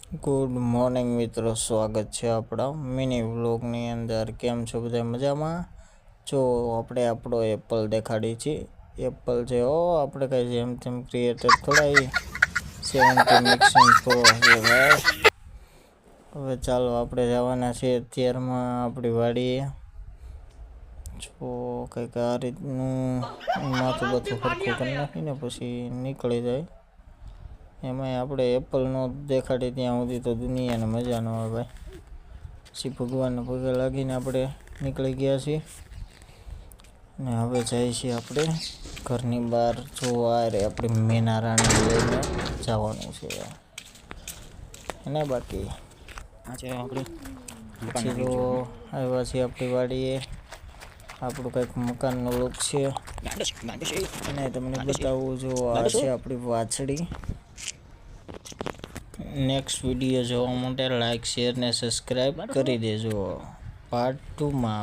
Good morning મિત્રો, સ્વાગત છે આપણા મિની વ્લોગની અંદર. કેમ છો બધા? મજામાં? જો આપણે આપણો એપલ દેખાડી છે. એપલ છે આપણે કઈ જેમ તેમ ક્રિએટર થોડા 70 મિક્સિંગ પ્રો છે ભાઈ. હવે ચાલો આપણે જવાના છે અત્યારમાં આપણી વાડીએ. જો કંઈક આ રીતનું માથું બધું સરખું કરી નાખીને પછી નીકળી જાય. એમાંય આપણે એપલનો દેખાડીએ ત્યાં સુધી તો દુનિયાને મજા ન આવે ભાઈ. પછી ભગવાનને પગે લાગીને આપણે નીકળી ગયા છીએ ને હવે જઈએ છીએ આપણે ઘરની બહાર. જોવા રે આપણી મેના રાણી લઈને જવાનું છે એને બાકી આજે આપણે પછી તો આવ્યા છીએ આપણી વાડીએ. આપણું કંઈક મકાનનો લુક છે અને તમને બતાવું. જો આ છે આપણી વાછડી. નેક્સ્ટ વિડીયો જોવા માટે લાઈક, શેર ને સબસ્ક્રાઈબ કરી દેજો. પાર્ટ 2માં